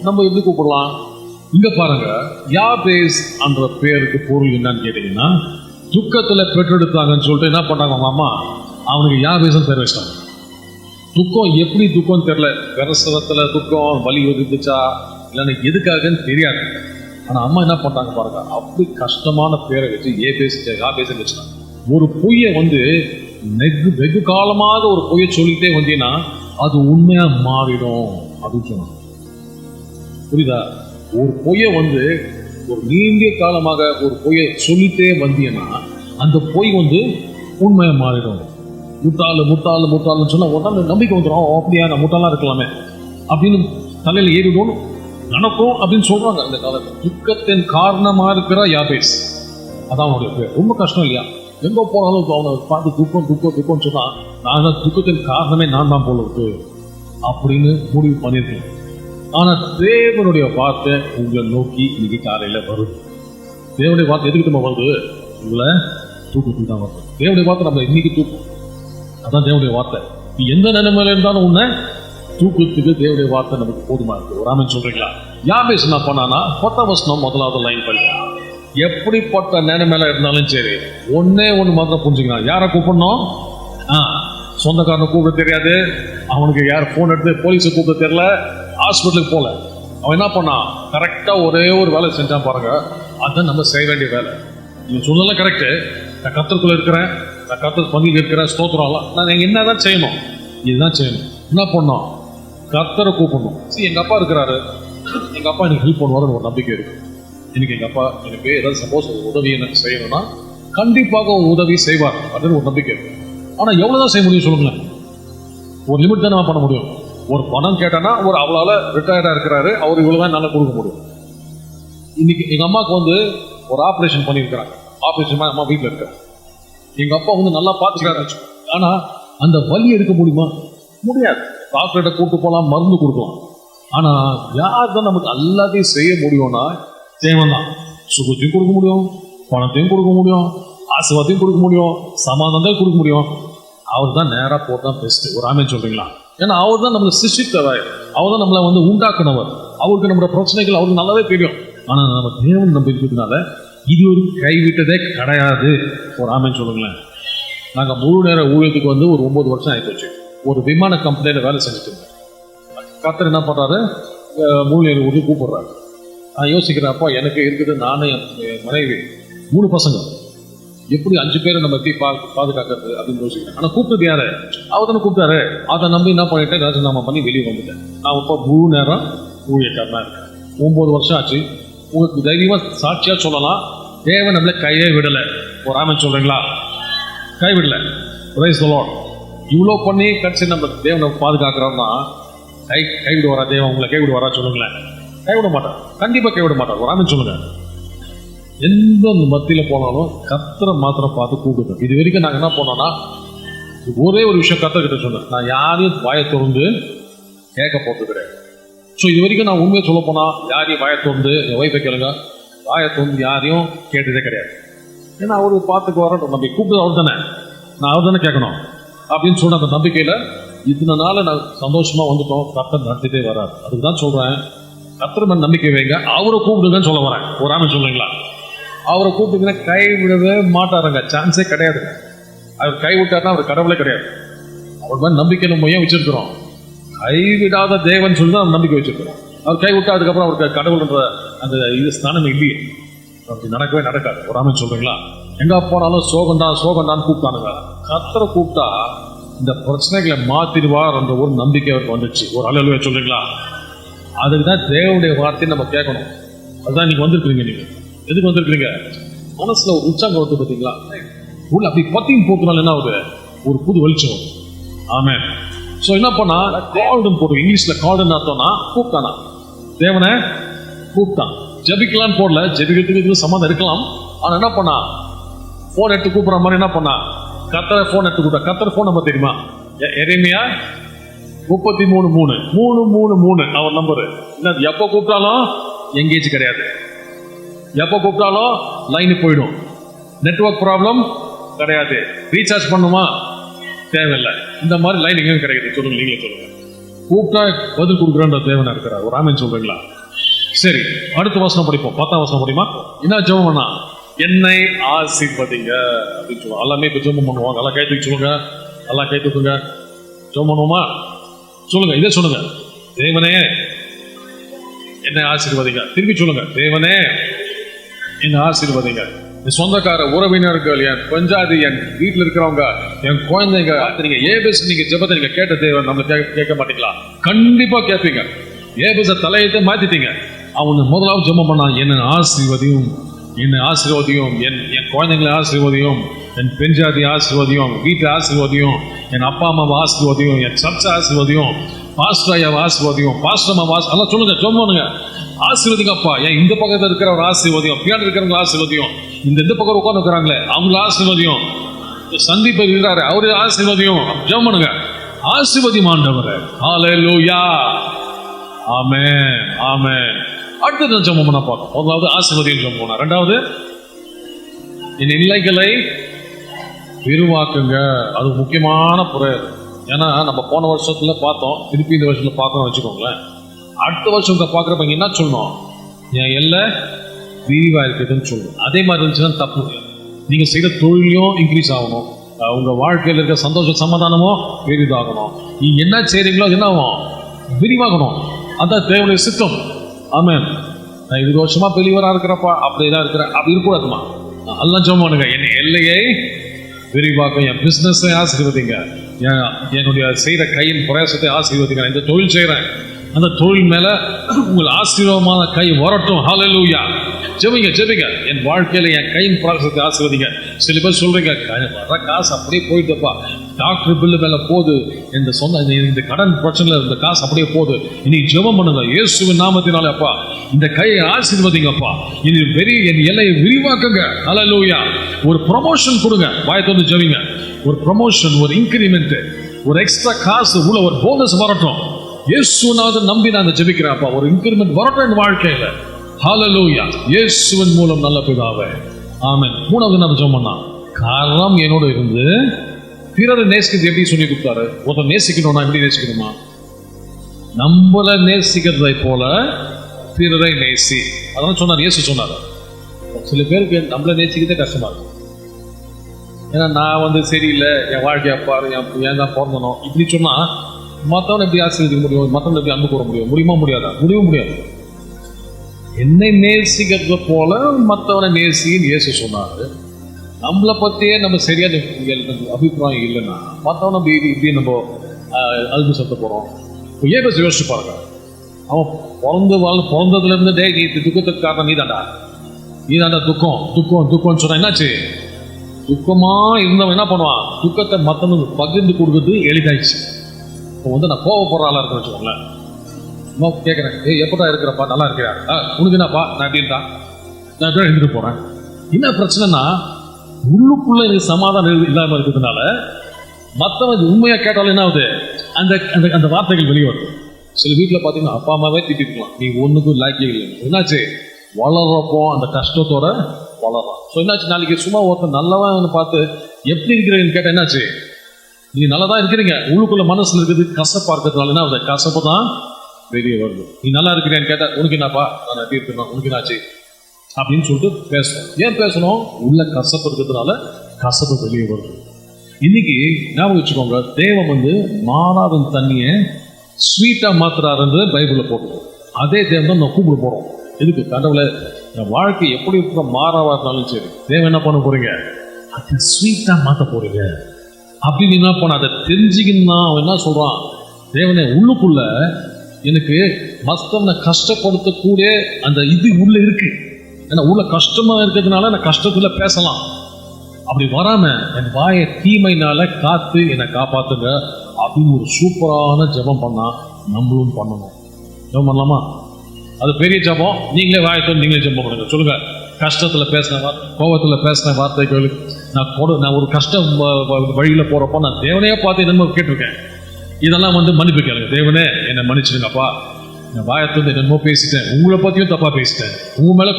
நம்ம எப்படி கூப்பிடலாம்? இங்க பாருங்க, யாபேஸ் என்ற பேருக்கு பொருள் என்னன்னு கேட்டீங்கன்னா, துக்கத்துல பெற்றெடுத்தாங்கன்னு சொல்லிட்டு என்ன பண்ணாங்க அவங்க அம்மா, அவனுக்கு யாபேஸ்ன்னு பேர் வச்சிட்டாங்க. துக்கம் எப்படி துக்கம் தெரியல, பிரசவத்துல துக்கம் வலி வந்துச்சா இல்லைன்னா எதுக்காகன்னு தெரியாது. ஆனா அம்மா என்ன பண்றாங்க பாருங்க, அப்படி கஷ்டமான பேரை வச்சு யாபேஸ்ன்னு வச்சுட்டாங்க. ஒரு பொய்யை வந்து வெகு காலமாக ஒரு பொய்யை சொல்லிட்டே வந்தீங்கன்னா அது உண்மையா மாறிடும் அப்படின்னு சொன்னாங்க. புரியுதா? ஒரு பொய்யை வந்து ஒரு நீண்ட காலமாக ஒரு பொய்யை சொல்லிட்டே வந்தீங்கன்னா அந்த பொய் வந்து உண்மையா மாறிடும். முட்டாளுன்னு சொன்னா உடனே நம்பிக்கை வந்துடும். அப்படியா, நான் முட்டாளா இருக்கலாமே அப்படின்னு தலையில ஏறிடும் நடக்கும் அப்படின்னு சொல்றாங்க. அந்த காலத்துல துக்கத்தின் காரணமா இருக்கிற யாபேஸ், அதான் அவனுடைய பேர். ரொம்ப கஷ்டம் இல்லையா? எங்க போனாலும் அவனை பார்த்து துக்கம் சொன்னா, நான் துக்கத்தின் காரணமே நான் தான் போல இருக்கு அப்படின்னு முடிவு பண்ணியிருக்கேன். ஆனா தேவனுடைய வார்த்தை உங்களை நோக்கி இன்னைக்கு காலையில வருது. தேவனுடைய வார்த்தை எதுக்கு நம்ம வருது? உங்களை தூக்கத்துக்கு தான் வரணும். தேவனுடைய வார்த்தை நம்ம இன்னைக்கு தூக்கம், அதான் தேவனுடைய வார்த்தை. நீ எந்த நிலைமையில இருந்தாலும் உன்னை தூக்கத்துக்கு தேவனுடைய வார்த்தை நமக்கு போதுமா இருக்கு. ஒரு ஆமென் சொல்றீங்களா? யாபேஸ் என்ன பண்ணானா 10ஆம் வசனம் முதலாவது லைன் பண்ணி, எப்படிப்பட்ட நிலைமையில இருந்தாலும் சரி ஒன்னே ஒண்ணு மாத்திரம் புரிஞ்சுக்கலாம். யாரை கூப்பிடணும்? சொந்தக்காரனை கூப்பிட தெரியாது அவனுக்கு, யார் போன் எடுத்து போலீஸை கூப்பிட தெரியல, ஹாஸ்பிட்டலுக்கு போல. அவன் என்ன பண்ணான்? கரெக்டா ஒரே ஒரு வேலை செஞ்சான் பாருங்க. அதுதான் நம்ம செய்ய வேண்டிய வேலை. நீங்க சொல்லலாம் கரெக்டு. நான் கர்த்தருக்குள்ள இருக்கிறேன், நான் கர்த்தர் பந்தியில் இருக்கிறேன், ஸ்தோத்திரம்லாம். நான் என்னதான் செய்யணும்? இதுதான் செய்யணும். என்ன பண்ணோம்? கர்த்தரை கூப்பிடணும். சரி, எங்க அப்பா இருக்கிறாரு, எங்க அப்பா எனக்கு ஹெல்ப் பண்ணுவாருன்னு ஒரு நம்பிக்கை இருக்கு. இன்னைக்கு எங்க அப்பா எனக்கு ஏதாவது சப்போஸ் ஒரு உதவி எனக்கு செய்யணும்னா கண்டிப்பாக ஒரு உதவி செய்வார் அப்படின்னு ஒரு நம்பிக்கை இருக்கு. ஆனா எவ்வளவுதான் செய்ய முடியும் சொல்லுங்களேன்? ஒரு லிமிட் தானே பண்ண முடியும். ஒரு பணம் கேட்டானா ஒரு அவளால ரிட்டையர்டா இருக்கிறாரு, அவர் இவ்வளவுதான் நல்லா கொடுக்க முடியும். இன்னைக்கு எங்க அம்மாவுக்கு ஒரு ஆப்ரேஷன் பண்ணியிருக்கிறாங்க. ஆப்ரேஷன் அம்மா வீட்டில் இருக்காங்க. எங்க அப்பா நல்லா பார்த்துக்கிறாரு. ஆனா அந்த வலி எடுக்க முடியுமா? முடியாது. டாக்டர்கிட்ட கூட்டு போகலாம், மருந்து கொடுக்கலாம். ஆனா யார் தான் நமக்கு எல்லாத்தையும் செய்ய முடியும்னா தேவன் தான். சுகத்தையும் கொடுக்க முடியும், பணத்தையும் கொடுக்க முடியும், ஆசீர்வாதத்தையும் கொடுக்க முடியும், சமாதானத்தையும் கொடுக்க முடியும். அவர் தான் நேராக போதான் பெஸ்ட். ஒரு ஆமென் சொல்றீங்களா? ஏன்னா அவர் தான் நம்மளை சிருஷ்டித்தவர், அவர் தான் நம்மளை உண்டாக்குனவர். அவருக்கு நம்மளோட பிரச்சனைகள் அவருக்கு நல்லாவே தெரியும். ஆனா நம்ம தேவன் நம்பி இருக்கிறதுனால இது ஒரு கைவிட்டதே கிடையாது. ஒரு ஆமென் சொல்லுங்களேன். நாங்கள் முழு நேர ஊழியத்துக்கு ஒரு 9 வருஷம் ஆகிப்போச்சு. ஒரு விமான கம்பெனியில வேலை செஞ்சுட்டு இருந்தேன். கர்த்தர் என்ன பண்றாரு? முழு நேர ஊழியம் கூப்பிடுறாரு. நான் யோசிக்கிறேன், அப்பா எனக்கு இருக்குது, நானும் என் மனைவி 3 பசங்க, எப்படி 5 பேரை நம்ம எப்படி பாதுகாக்கிறது அப்படின்னு யோசிக்கிறேன். ஆனால் கூப்பிட்டது யாரு? அவர் தானே கூப்பிட்டாரு. அதை நம்பி என்ன பண்ணிட்டேன், ராஜினாமா பண்ணி வெளியே வந்துட்டேன். நான் இப்போ முழு நேரம் ஊழியக்காரனா இருக்கேன். 9 வருஷம் ஆச்சு. உங்களுக்கு தைரியமா சாட்சியா சொல்லலாம், தேவன் நம்மளை கையே விடலை. ஒரு ஆமென் சொல்றீங்களா? கைவிடல. Praise the lord. இவ்வளோ பண்ணி கடைசி நம்ம தேவனை பாதுகாக்கிறோம்னா கைவிட வரா தேவன்? உங்களை கைவிட வரா சொல்லுங்களேன்? கைவிட மாட்டார், கண்டிப்பா கைவிட மாட்டார். ஒரு ஆமென் சொல்லுங்க. எந்த மத்தியில போனாலும் கர்த்தரை மாத்திரம் பார்த்து கூப்பிடுங்க. இது வரைக்கும் நாங்கள் என்ன பண்ணோம்னா ஒரே ஒரு விஷயம் கர்த்தர்கிட்ட சொன்னேன், நான் யாரையும் வாயை திறந்து கேட்க போறது கிடையாது. ஸோ இது வரைக்கும் நான் உண்மையை சொல்ல போனா யாரையும் வாயை திறந்து, என் வைஃபை கேளுங்க, வாயை திறந்து யாரையும் கேட்டதே கிடையாது. ஏன்னா அவரு பார்த்துக்கு வரட்டும், நம்பி கூப்பிட்டு அவர் தானே, நான் அவர் தானே கேட்கணும் அப்படின்னு சொன்ன அந்த நம்பிக்கையில இதனால நான் சந்தோஷமா வந்துட்டோம். கர்த்தர் நடத்திட்டே வராது. அதுக்கு தான் சொல்றேன், கர்த்தர் மேல நம்பிக்கை வைங்க, அவரை கூப்பிடுங்கன்னு சொல்ல வரேன். ஒரு ஆமென் சொல்றீங்களா? அவரை கூப்பிட்டீங்கன்னா கை விடவே மாட்டாருங்க, சான்ஸே கிடையாது. அவர் கை விட்டாருன்னா அவர் கடவுளே கிடையாது. அவர் மேலே நம்பிக்கை நம்ம ஏன் வச்சிருக்கிறோம்? கைவிடாத தேவன் சொல்லி தான் நம்பிக்கை வச்சிருக்கிறோம். அவர் கை விட்டா அதுக்கப்புறம் அவருக்கு கடவுள்ன்ற அந்த இது ஸ்தானம் இல்லையே. அப்படி நடக்கவே நடக்காது. ஒரு ஆமென் சொல்றீங்களா? எங்க போனாலும் சோகண்டான்னு கூப்பிட்டானுங்க. கர்த்தரை கூப்பிட்டா இந்த பிரச்சனைகளை மாத்திடுவார் என்ற ஒரு நம்பிக்கை அவருக்கு வந்துச்சு. ஒரு அல்லேலூயா சொல்றீங்களா? அதுக்கு தான் தேவனுடைய வார்த்தையை நம்ம கேட்கணும். அதுதான் நீங்க வந்திருக்கிறீங்க. நீங்க எதுக்கு வந்திருக்கீங்க? மனசுல ஒரு உற்சாகம் வருது பார்த்தீங்களா? உள்ள அப்படி பத்தியும் போக்குனால என்ன ஆகுது? ஒரு புது வெளிச்சம். ஆமென். ஸோ என்ன பண்ணா, கால்டுன்னு போட்டு இங்கிலீஷ்ல கால்டுன்னு அர்த்தம்னா கூப்பிட்டானா, தேவனை கூப்பிட்டான். ஜபிக்கலான்னு போடல, ஜபிக்கிறதுக்கு சம்மந்தம் இருக்கலாம். ஆனா என்ன பண்ணா, போன் எடுத்து கூப்பிடுற மாதிரி என்ன பண்ணா, கர்த்தரை போன் எடுத்து கூப்பிட்டா. கர்த்தர் போன் நம்பர் தெரியுமா? எரேமியா 33:3 அவர் நம்பரு. எப்போ கூப்பிட்டாலும் எங்கேஜ் கிடையாது, எப்போ கூப்பிட்டாலும் லைனு போயிடும், நெட்வொர்க் ப்ராப்ளம் கிடையாது, ரீசார்ஜ் பண்ணுமா தேவையில்லை. இந்த மாதிரி லைன் எங்க கிடைக்குது சொல்லுங்க? நீங்களே சொல்லுங்க. கூப்பிட்டா பதில் கொடுக்குறன்ற தேவனா இருக்கிறார். ஒரு ஆமென் சொல்றீங்களா? சரி, அடுத்த வசனம் படிப்போம். 10ஆம் வசனம் படிமா? என்ன ஜெபம் பண்ணா? என்னை ஆசீர்வதிங்க அப்படின்னு சொல்லுவோம். எல்லாமே இப்ப ஜெபம் பண்ணுவோம். நல்லா கை தூக்கி சொல்லுங்க, நல்லா கை தூக்குங்க. ஜெபம் பண்ணுவோமா? சொல்லுங்க, இதே சொல்லுங்க. தேவனே என்னை ஆசீர்வதிங்க. திருப்பி சொல்லுங்க, தேவனே என்னை ஆசீர்வதிங்க. என் சொந்தக்கார உறவினர்கள், என் பஞ்சாதி, என் வீட்டில் இருக்கிறவங்க, என் குழந்தைங்க, நீங்க ஏபேஸ் நீங்க ஜெபத்தை நீங்க கேட்ட தேவன் நம்ம கேட்க மாட்டீங்களா? கண்டிப்பா கேட்பீங்க. ஏபேஸ தலையத்தை மாத்திட்டீங்க. அவனை முதலாவது ஜெபம் பண்ணா, என்னை ஆசீர்வதியும், என்னை ஆசீர்வதியும், என் குழந்தைங்களை ஆசீர்வதியும், என் பெண்ஜாதி ஆசீர்வதியும், வீட்டை ஆசீர்வதியும், என் அப்பா அம்மாவை ஆசீர்வதியும், என் சர்ச்சை ஆசீர்வதியும், பாஸ்டர் ஐயாவை ஆசீர்வதியும், பாஸ்டர் அம்மா எல்லாம் சொல்லுங்க, சொல்லுங்க. ஆசீர்வதிங்கப்பா. ஏன் இந்த பக்கத்தில் இருக்கிற ஒரு ஆசீர்வதியும், பின்னாடி இருக்கிறவங்க ஆசீர்வதியும், இந்த பக்கம் உட்கார்ந்து இருக்கிறாங்களே அவங்கள ஆசீர்வதியும், சந்திப்பு இருக்கிறாரு அவரு ஆசீர்வதியும். ஜெபம் பண்ணுங்க, ஆசீர்வதியும் ஆண்டவரே. ஹல்லேலூயா, ஆமென், ஆமென். அடுத்தது ஜெபம் பண்ண பார்ப்போம். முதலாவது ஆசீர்வதியும் ஜெபம் பண்ணா. ரெண்டாவது, என் இல்லைகளை விரிவாக்குங்க. அது முக்கியமான prayer. ஏன்னா நம்ம போன வருஷத்துல பார்த்தோம், திருப்பி இந்த வருஷத்துல பார்க்கணும்னு வச்சுக்கோங்களேன். அடுத்த வருஷம் பார்க்குறப்ப என்ன சொல்லணும்? என் எல்லை விரிவா இருக்குதுன்னு சொல்லணும். அதே மாதிரி இருந்துச்சுன்னா தப்பு. நீங்க செய்த தொழிலையும் இன்க்ரீஸ் ஆகணும், உங்க வாழ்க்கையில் இருக்க சந்தோஷ சமாதானமும் பெரிதாகணும். நீங்க என்ன செய்றீங்களோ அது என்ன ஆகும்? விரிவாகணும். அதான் தேவனுடைய சித்தம். ஆமென். நான் 20 வருஷமா பெரியவரா இருக்கிறப்பா அப்படிதான் இருக்கிறேன், அப்படி இருக்கக்கூடாதுமா. எல்லாம் ஜெபம் பண்ணுங்க. என் எல்லையை விரிவாக்கும், என் பிசினஸை ஆசீர்வதிங்க, என்னுடைய செய்த கையின் பிரயாசத்தை ஆசீர்வதிங்க. இந்த தொழில் செய்யறேன், அந்த தொழில் மேல உங்கள் ஆசீர்வாதமான கை வரட்டும். ஹல்லேலூயா. ஜெபிங்க ஜெபிங்க. என் வாழ்க்கையில என் கையின் பிரயாசத்தை ஆசீர்வதிங்க. சில பேர் சொல்றீங்க, வர காசு அப்படியே போயிட்டுப்பா, டாக்டர் பில்லு மேல போகுது, இந்த கடன் பிரச்சனைல இந்த காசு அப்படியே போகுது. இன்னைக்கு ஜெபம் பண்ணுங்க, இயேசுவின் நாமத்தினாலே அப்பா இந்த கையை ஆசீர்வதிங்கப்பா. இனி என் எல்லையை விரிவாக்குங்க. ஹல்லேலூயா. ஒரு ப்ரமோஷன் கொடுங்க. வாய் திறந்து ஜெபிங்க. ஒரு ப்ரமோஷன், ஒரு இன்கிரிமெண்ட், ஒரு எக்ஸ்ட்ரா காசு உள்ள ஒரு போனஸ் வரட்டும். இயேசுனாவது நம்பி நான் ஜெபிக்கிறேன்ப்பா, ஒரு இன்கிரிமெண்ட் வரட்டும் என் வாழ்க்கையில. ஹல்லேலூயா. இயேசுவின் மூலம் நல்ல பிதாவே, ஆமென். மூணாவது நம்ம ஜெபம் பண்ணா, காரணம் என்னோட இருந்து பிறரை நேசிக்கிறது எப்படி சொல்லி கொடுத்தாரு? ஒருத்தர் நேசிக்கணும்னா எப்படி நேசிக்கணுமா? நம்மளை நேசிக்கிறதை போல பிறரை நேசி. அதான் சொன்னார், இயேசு சொன்னார். சில பேருக்கு நம்மளை நேசிக்கிறதே கஷ்டமா இருக்கும். ஏன்னா நான் சரியில்லை, என் வாழ்க்கையை பாரு, ஏன் தான் பிறந்தனும் இப்படி சொன்னா மற்றவனை எப்படி ஆசீர்வதிக்க முடியும்? மற்றவனை எப்படி அன்பு கூற முடியும்? முடியுமா? முடியாதா? முடியாது. என்னை நேசிக்கிறத போல மற்றவனை நேசின்னு இயேசு சொன்னாரு. நம்மளை பற்றியே நம்ம சரியான அபிப்பிராயம் இல்லைன்னா மற்றவனை இப்படி நம்ம அல்பு சத்த போகிறோம். இப்போ ஏன் பேச யோசிச்சு பாருங்க. அவன் பிறந்ததுல இருந்து டே நீ துக்கத்துக்கு காரணம் நீ தாண்டா துக்கம்னு சொன்னா என்னாச்சு? துக்கமா இருந்தவன் என்ன பண்ணுவான்? துக்கத்தை மற்றவனுக்கு பகிர்ந்து கொடுக்குறது எளிதாயிடுச்சு. இப்போ நான் கோவப்படுற ஆளா இருக்கேன்னு வச்சுக்கோங்களேன். கேட்குறேன், எப்படா இருக்கிறப்பா, நல்லா இருக்கிறா, உனக்கு என்னப்பா, நான் எப்படின்டா, நான் எப்படி எழுந்துட்டு போறேன். என்ன பிரச்சனைனா உள்ளுக்குள்ள எனக்கு சமாதானம் இல்லாமல் இருக்கிறதுனால மற்றவன் உண்மையா கேட்டாலும் என்ன ஆகுது? அந்த வார்த்தைகள் வெளியே வருது. சில வீட்டில் பார்த்தீங்கன்னா அப்பா அம்மாவே திட்டிருக்கலாம், நீ ஒன்றுக்கும் லாக்கியம் இல்லை. என்னாச்சு? வளர்றப்போ அந்த கஷ்டத்தோட வளர்றான். ஸோ என்னாச்சு? நாளைக்கு சும்மா ஒருத்தர் நல்லவன் பார்த்து எப்படி இருக்கிறீங்கன்னு கேட்டால் என்னாச்சு? நீங்க நல்லா தான் இருக்கிறீங்க, உள்ளுக்குள்ள மனசுல இருக்கிறது கசப்பா இருக்கிறதுனால என்ன ஆகுது? கசப்பு தான் வெளியே வருது. நீ நல்லா இருக்கிறேன்னு கேட்டா உனக்கு என்னப்பா, நான் எப்படி இருக்கணும், உனக்கு என்னாச்சு அப்படின்னு சொல்லிட்டு பேசணும். ஏன் பேசணும்? உள்ள கசப்பு இருக்கிறதுனால கசப்பு வெளியே வருது. இன்னைக்கு ஞாபகம் வச்சுக்கோங்க, தேவன் மாறாவின் தண்ணியை ஸ்வீட்டா மாத்துறாருன்னு பைபிள்ல போட்டுருக்கோம். அதே தேவன் தான் நம்ம கூப்பிட போறோம். எதுக்கு? கடவுளை என் வாழ்க்கை எப்படி இருக்கிற மாறாவா இருந்தாலும் சரி, தேவன் என்ன பண்ண போறீங்க? அதை ஸ்வீட்டா மாத்த போறீங்க அப்படின்னு என்ன பண்ண, அதை தெரிஞ்சுக்கின்னா அவன் என்ன சொல்றான்? தேவனே உள்ளுக்குள்ள எனக்கு மற்றவனை கஷ்டப்படுத்தக்கூடிய அந்த இது உள்ள இருக்கு. ஏன்னா உள்ள கஷ்டமா இருக்கிறதுனால நான் கஷ்டத்துல பேசலாம். அப்படி வராம என் வாயை தீமைனால காத்து என்னை காப்பாத்துங்க அப்படின்னு ஒரு சூப்பரான ஜெபம் பண்ணா நம்மளும் பண்ணணும். ஜெபம் பண்ணலாமா? அது பெரிய ஜெபம். நீங்களே வாயத்தோடு நீங்களே ஜெபம் பண்ணுங்க. சொல்லுங்க, கஷ்டத்துல பேசின கோபத்துல பேசின வார்த்தைகள், நான் ஒரு கஷ்டம் வழியில போறப்போ நான் தேவனையே பார்த்து என்னமோ கேட்டிருக்கேன், இதெல்லாம் மன்னிப்பு கேளுங்க. தேவனே என்னை மன்னிச்சிடுங்கப்பா, என் வாயத்திலிருந்து என்னமோ பேசிட்டேன், உங்களை பத்தியும் தப்பா பேசிட்டேன், உங்க மேல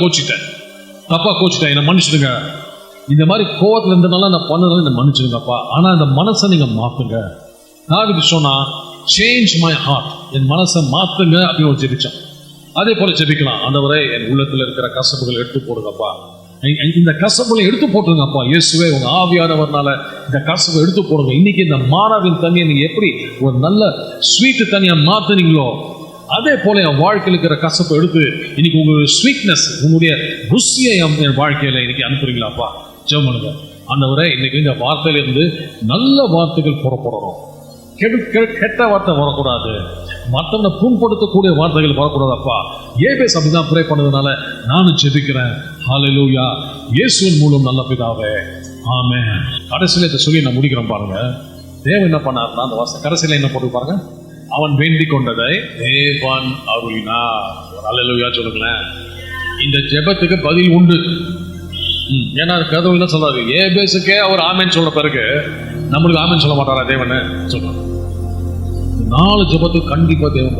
தப்பா கோச்சிட்டேன், என்னை மன்னிச்சிடுங்க. இந்த மாதிரி கோவத்துல இருந்தனால நான் பண்ணதால என்னை மன்னிச்சிடுங்கப்பா. ஆனா இந்த மனசை நீங்க மாத்துங்க. தாவீது சொன்னா, சேஞ்ச் மை ஹார்ட், என் மனசை மாத்துங்க அப்படின்னு ஒரு ஜெபிச்சான். அதே போல ஜெபிக்கலாம், ஆண்டவரே என் உள்ளத்துல இருக்கிற கசப்புகளை எடுத்து போடுங்கப்பா, இந்த கசப்புகளை எடுத்து போட்டுருங்கப்பா. இயேசுவே உங்க ஆவியானவர்னால இந்த கசப்பை எடுத்து போடுங்க. இன்னைக்கு இந்த மாறாவின் தண்ணியை நீங்க எப்படி ஒரு நல்ல ஸ்வீட் தண்ணியை மாத்துனீங்களோ அதே போல என் வாழ்க்கையில் இருக்கிற கசப்பை எடுத்து இன்னைக்கு உங்களுடைய ஸ்வீட்னஸ், உங்களுடைய ருசியை என் வாழ்க்கையில இன்னைக்கு அனுப்புறீங்களாப்பா. ஜெபம் பண்ணுங்க. ஆண்டவரே இன்னைக்கு இந்த வார்த்தையிலிருந்து நல்ல வார்த்தைகள் புறப்படணும், கெட்ட வார்த்தை வரக்கூடாது, மற்றவனை புண்படுத்தக்கூடிய வார்த்தைகள் வரக்கூடாதப்பா. ஏபேஸ் அப்படிதான் ப்ரே பண்ணதுனால நானும் ஜெபிக்கிறேன். ஹல்லேலூயா. இயேசுவின் மூலம் நல்ல பிதாவே, ஆமென். கடைசியில இதை சொல்லி நான் முடிக்கிறேன் பாருங்க. தேவன் என்ன பண்ணாருன்னா, அந்த வாசம் கடைசியில என்ன போட்டு பாருங்க, அவன் வேண்டிக் கொண்டதை தேவன் அருளினார். ஹல்லேலூயா சொல்லுங்களேன். இந்த ஜெபத்துக்கு பதில் உண்டு. ஏன்னா கதவு என்ன சொல்றாரு? ஏபேஸுக்கே அவர் ஆமென் சொல்ற பிறகு நம்மளுக்கு ஆமென் சொல்ல மாட்டாரா தேவன்? சொல்றாரு. 4 ஜெபத்துக்கு கண்டிப்பா தேவன்